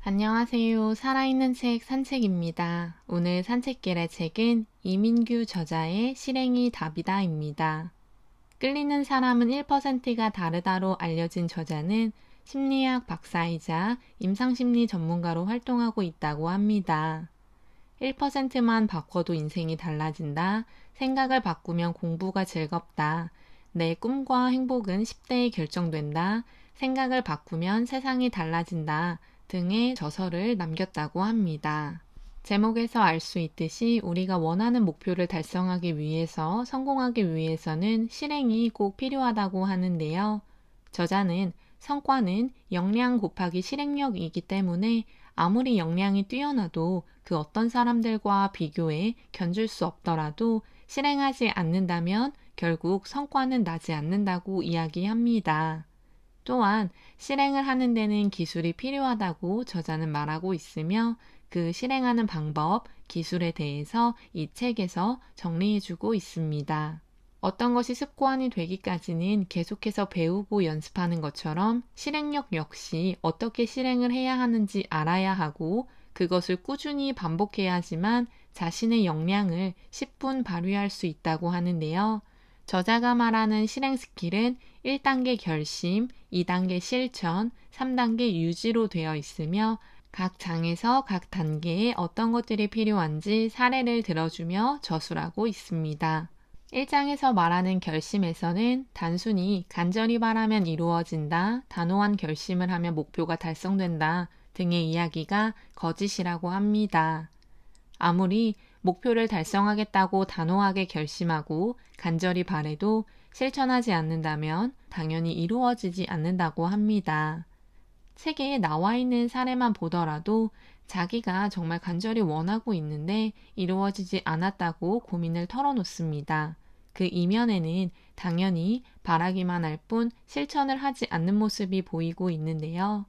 안녕하세요. 살아있는 책 산책입니다. 오늘 산책길의 책은 이민규 저자의 실행이 답이다입니다. 끌리는 사람은 1%가 다르다로 알려진 저자는 심리학 박사이자 임상심리 전문가로 활동하고 있다고 합니다. 1%만 바꿔도 인생이 달라진다. 생각을 바꾸면 공부가 즐겁다. 내 꿈과 행복은 10대에 결정된다. 생각을 바꾸면 세상이 달라진다. 등의 저서를 남겼다고 합니다. 제목에서 알 수 있듯이 우리가 원하는 목표를 달성하기 위해서 성공하기 위해서는 실행이 꼭 필요하다고 하는데요. 저자는 성과는 역량 곱하기 실행력이기 때문에 아무리 역량이 뛰어나도 그 어떤 사람들과 비교해 견줄 수 없더라도 실행하지 않는다면 결국 성과는 나지 않는다고 이야기합니다. 또한 실행을 하는 데는 기술이 필요하다고 저자는 말하고 있으며 그 실행하는 방법, 기술에 대해서 이 책에서 정리해주고 있습니다. 어떤 것이 습관이 되기까지는 계속해서 배우고 연습하는 것처럼 실행력 역시 어떻게 실행을 해야 하는지 알아야 하고 그것을 꾸준히 반복해야 하지만 자신의 역량을 10분 발휘할 수 있다고 하는데요. 저자가 말하는 실행 스킬은 1단계 결심, 2단계 실천, 3단계 유지로 되어 있으며 각 장에서 각 단계에 어떤 것들이 필요한지 사례를 들어주며 저술하고 있습니다. 1장에서 말하는 결심에서는 단순히 간절히 바라면 이루어진다, 단호한 결심을 하면 목표가 달성된다 등의 이야기가 거짓이라고 합니다. 아무리 목표를 달성하겠다고 단호하게 결심하고 간절히 바래도 실천하지 않는다면 당연히 이루어지지 않는다고 합니다. 책에 나와 있는 사례만 보더라도 자기가 정말 간절히 원하고 있는데 이루어지지 않았다고 고민을 털어놓습니다. 그 이면에는 당연히 바라기만 할 뿐 실천을 하지 않는 모습이 보이고 있는데요.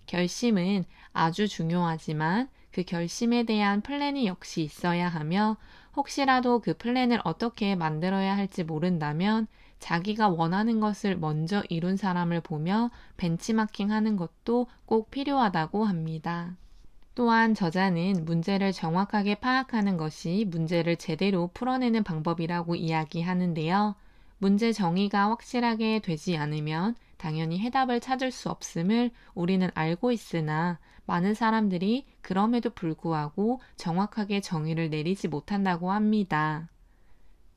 결심은 아주 중요하지만 그 결심에 대한 플랜이 역시 있어야 하며 혹시라도 그 플랜을 어떻게 만들어야 할지 모른다면 자기가 원하는 것을 먼저 이룬 사람을 보며 벤치마킹 하는 것도 꼭 필요하다고 합니다. 또한 저자는 문제를 정확하게 파악하는 것이 문제를 제대로 풀어내는 방법이라고 이야기하는데요. 문제 정의가 확실하게 되지 않으면 당연히 해답을 찾을 수 없음을 우리는 알고 있으나 많은 사람들이 그럼에도 불구하고 정확하게 정의를 내리지 못한다고 합니다.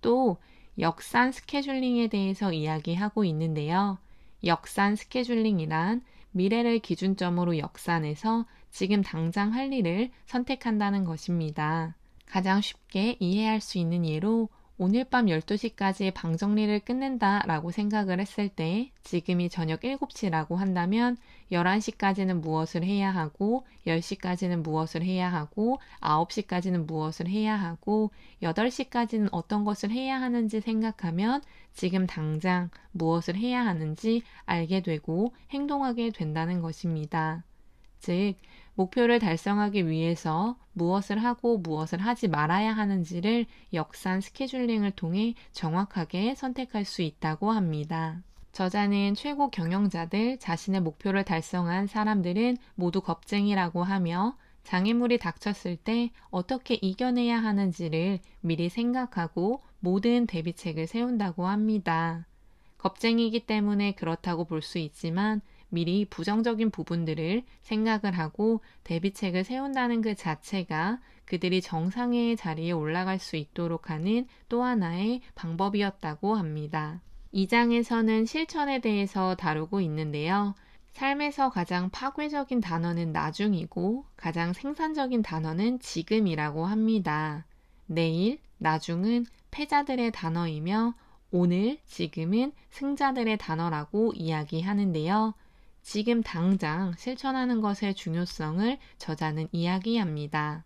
또 역산 스케줄링에 대해서 이야기하고 있는데요. 역산 스케줄링이란 미래를 기준점으로 역산해서 지금 당장 할 일을 선택한다는 것입니다. 가장 쉽게 이해할 수 있는 예로 오늘 밤 12시까지 방 정리를 끝낸다 라고 생각을 했을 때 지금이 저녁 7시라고 한다면 11시까지는 무엇을 해야 하고 10시까지는 무엇을 해야 하고 9시까지는 무엇을 해야 하고 8시까지는 어떤 것을 해야 하는지 생각하면 지금 당장 무엇을 해야 하는지 알게 되고 행동하게 된다는 것입니다. 즉, 목표를 달성하기 위해서 무엇을 하고 무엇을 하지 말아야 하는지를 역산 스케줄링을 통해 정확하게 선택할 수 있다고 합니다. 저자는 최고 경영자들, 자신의 목표를 달성한 사람들은 모두 겁쟁이라고 하며 장애물이 닥쳤을 때 어떻게 이겨내야 하는지를 미리 생각하고 모든 대비책을 세운다고 합니다. 겁쟁이기 때문에 그렇다고 볼 수 있지만 미리 부정적인 부분들을 생각을 하고 대비책을 세운다는 그 자체가 그들이 정상의 자리에 올라갈 수 있도록 하는 또 하나의 방법이었다고 합니다. 2장에서는 실천에 대해서 다루고 있는데요. 삶에서 가장 파괴적인 단어는 나중이고 가장 생산적인 단어는 지금이라고 합니다. 내일, 나중은 패자들의 단어이며 오늘, 지금은 승자들의 단어라고 이야기하는데요. 지금 당장 실천하는 것의 중요성을 저자는 이야기합니다.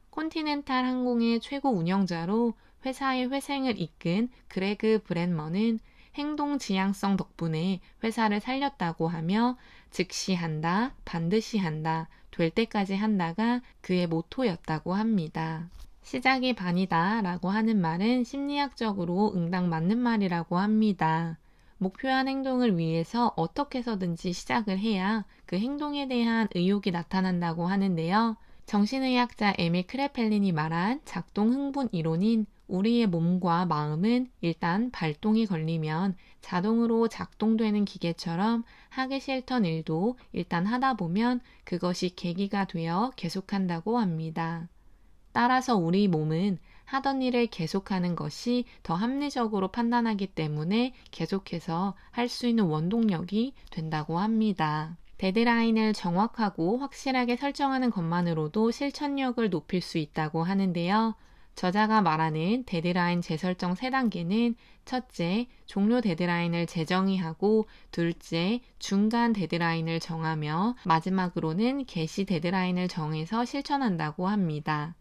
콘티넨탈 항공의 최고 운영자로 회사의 회생을 이끈 그레그 브랜먼은 행동 지향성 덕분에 회사를 살렸다고 하며 즉시 한다, 반드시 한다, 될 때까지 한다가 그의 모토였다고 합니다. 시작이 반이다 라고 하는 말은 심리학적으로 응당 맞는 말이라고 합니다. 목표한 행동을 위해서 어떻게 해서든지 시작을 해야 그 행동에 대한 의욕이 나타난다고 하는데요. 정신의학자 에밀 크레펠린이 말한 작동 흥분 이론인 우리의 몸과 마음은 일단 발동이 걸리면 자동으로 작동되는 기계처럼 하기 싫던 일도 일단 하다 보면 그것이 계기가 되어 계속한다고 합니다. 따라서 우리 몸은 하던 일을 계속하는 것이 더 합리적으로 판단하기 때문에 계속해서 할 수 있는 원동력이 된다고 합니다. 데드라인을 정확하고 확실하게 설정하는 것만으로도 실천력을 높일 수 있다고 하는데요. 저자가 말하는 데드라인 재설정 3단계는 첫째, 종료 데드라인을 재정의하고 둘째, 중간 데드라인을 정하며 마지막으로는 개시 데드라인을 정해서 실천한다고 합니다.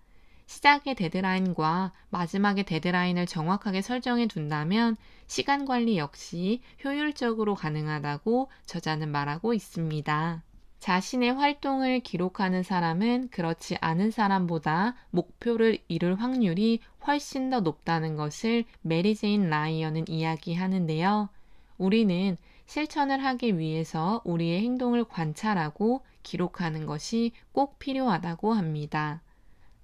시작의 데드라인과 마지막의 데드라인을 정확하게 설정해 둔다면 시간 관리 역시 효율적으로 가능하다고 저자는 말하고 있습니다. 자신의 활동을 기록하는 사람은 그렇지 않은 사람보다 목표를 이룰 확률이 훨씬 더 높다는 것을 메리 제인 라이언은 이야기하는데요. 우리는 실천을 하기 위해서 우리의 행동을 관찰하고 기록하는 것이 꼭 필요하다고 합니다.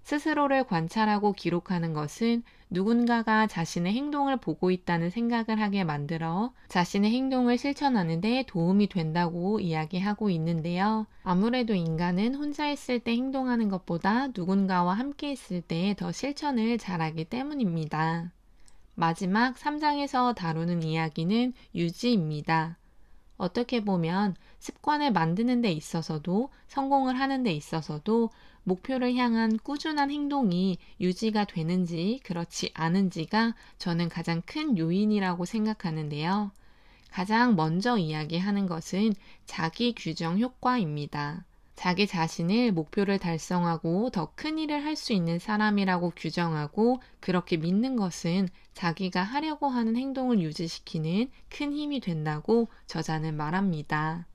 스스로를 관찰하고 기록하는 것은 누군가가 자신의 행동을 보고 있다는 생각을 하게 만들어 자신의 행동을 실천하는 데 도움이 된다고 이야기하고 있는데요. 아무래도 인간은 혼자 있을 때 행동하는 것보다 누군가와 함께 있을 때 더 실천을 잘하기 때문입니다. 마지막 3장에서 다루는 이야기는 유지입니다. 어떻게 보면 습관을 만드는 데 있어서도 성공을 하는 데 있어서도 목표를 향한 꾸준한 행동이 유지가 되는지 그렇지 않은지가 저는 가장 큰 요인이라고 생각하는데요. 가장 먼저 이야기하는 것은 자기 규정 효과입니다. 자기 자신을 목표를 달성하고 더 큰 일을 할 수 있는 사람이라고 규정하고 그렇게 믿는 것은 자기가 하려고 하는 행동을 유지시키는 큰 힘이 된다고 저자는 말합니다.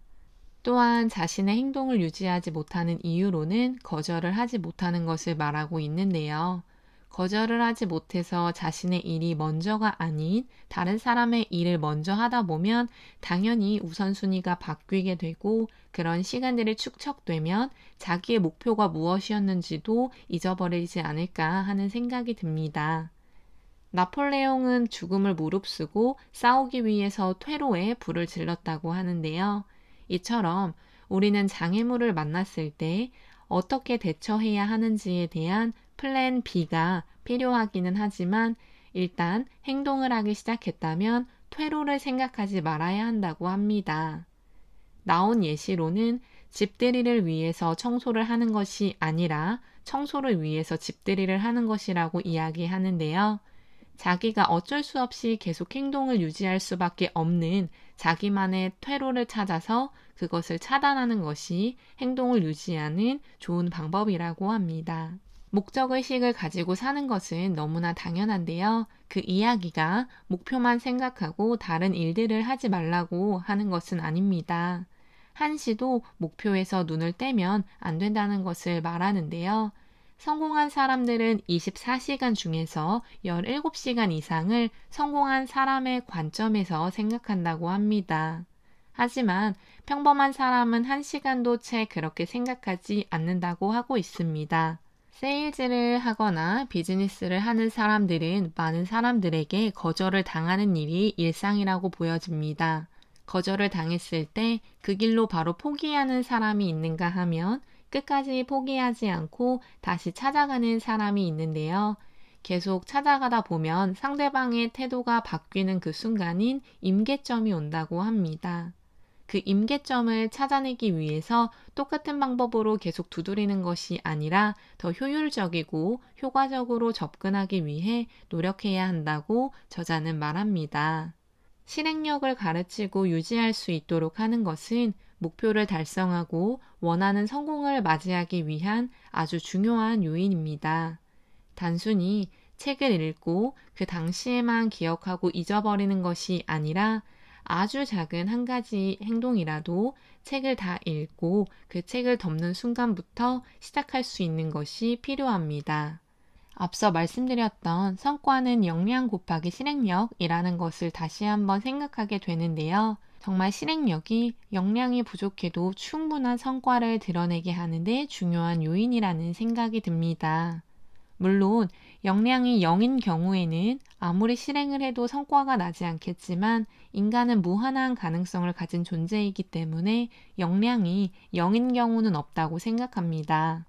또한 자신의 행동을 유지하지 못하는 이유로는 거절을 하지 못하는 것을 말하고 있는데요. 거절을 하지 못해서 자신의 일이 먼저가 아닌 다른 사람의 일을 먼저 하다 보면 당연히 우선순위가 바뀌게 되고 그런 시간들이 축적되면 자기의 목표가 무엇이었는지도 잊어버리지 않을까 하는 생각이 듭니다. 나폴레옹은 죽음을 무릅쓰고 싸우기 위해서 퇴로에 불을 질렀다고 하는데요. 이처럼 우리는 장애물을 만났을 때 어떻게 대처해야 하는지에 대한 플랜 B가 필요하기는 하지만 일단 행동을 하기 시작했다면 퇴로를 생각하지 말아야 한다고 합니다. 나온 예시로는 집들이를 위해서 청소를 하는 것이 아니라 청소를 위해서 집들이를 하는 것이라고 이야기하는데요. 자기가 어쩔 수 없이 계속 행동을 유지할 수밖에 없는 자기만의 퇴로를 찾아서 그것을 차단하는 것이 행동을 유지하는 좋은 방법이라고 합니다. 목적의식을 가지고 사는 것은 너무나 당연한데요. 그 이야기가 목표만 생각하고 다른 일들을 하지 말라고 하는 것은 아닙니다. 한시도 목표에서 눈을 떼면 안 된다는 것을 말하는데요. 성공한 사람들은 24시간 중에서 17시간 이상을 성공한 사람의 관점에서 생각한다고 합니다. 하지만 평범한 사람은 1시간도 채 그렇게 생각하지 않는다고 하고 있습니다. 세일즈를 하거나 비즈니스를 하는 사람들은 많은 사람들에게 거절을 당하는 일이 일상이라고 보여집니다. 거절을 당했을 때 그 길로 바로 포기하는 사람이 있는가 하면 끝까지 포기하지 않고 다시 찾아가는 사람이 있는데요. 계속 찾아가다 보면 상대방의 태도가 바뀌는 그 순간인 임계점이 온다고 합니다. 그 임계점을 찾아내기 위해서 똑같은 방법으로 계속 두드리는 것이 아니라 더 효율적이고 효과적으로 접근하기 위해 노력해야 한다고 저자는 말합니다. 실행력을 가르치고 유지할 수 있도록 하는 것은 목표를 달성하고 원하는 성공을 맞이하기 위한 아주 중요한 요인입니다. 단순히 책을 읽고 그 당시에만 기억하고 잊어버리는 것이 아니라 아주 작은 한 가지 행동이라도 책을 다 읽고 그 책을 덮는 순간부터 시작할 수 있는 것이 필요합니다. 앞서 말씀드렸던 성과는 역량 곱하기 실행력이라는 것을 다시 한번 생각하게 되는데요. 정말 실행력이 역량이 부족해도 충분한 성과를 드러내게 하는데 중요한 요인이라는 생각이 듭니다. 물론 역량이 0인 경우에는 아무리 실행을 해도 성과가 나지 않겠지만 인간은 무한한 가능성을 가진 존재이기 때문에 역량이 0인 경우는 없다고 생각합니다.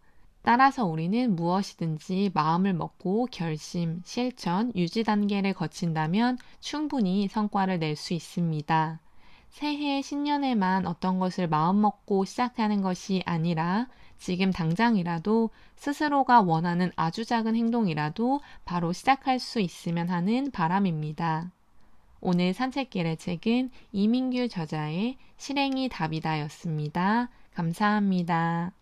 따라서 우리는 무엇이든지 마음을 먹고 결심, 실천, 유지 단계를 거친다면 충분히 성과를 낼 수 있습니다. 새해 신년에만 어떤 것을 마음먹고 시작하는 것이 아니라 지금 당장이라도 스스로가 원하는 아주 작은 행동이라도 바로 시작할 수 있으면 하는 바람입니다. 오늘 산책길의 책은 이민규 저자의 실행이 답이다였습니다. 감사합니다.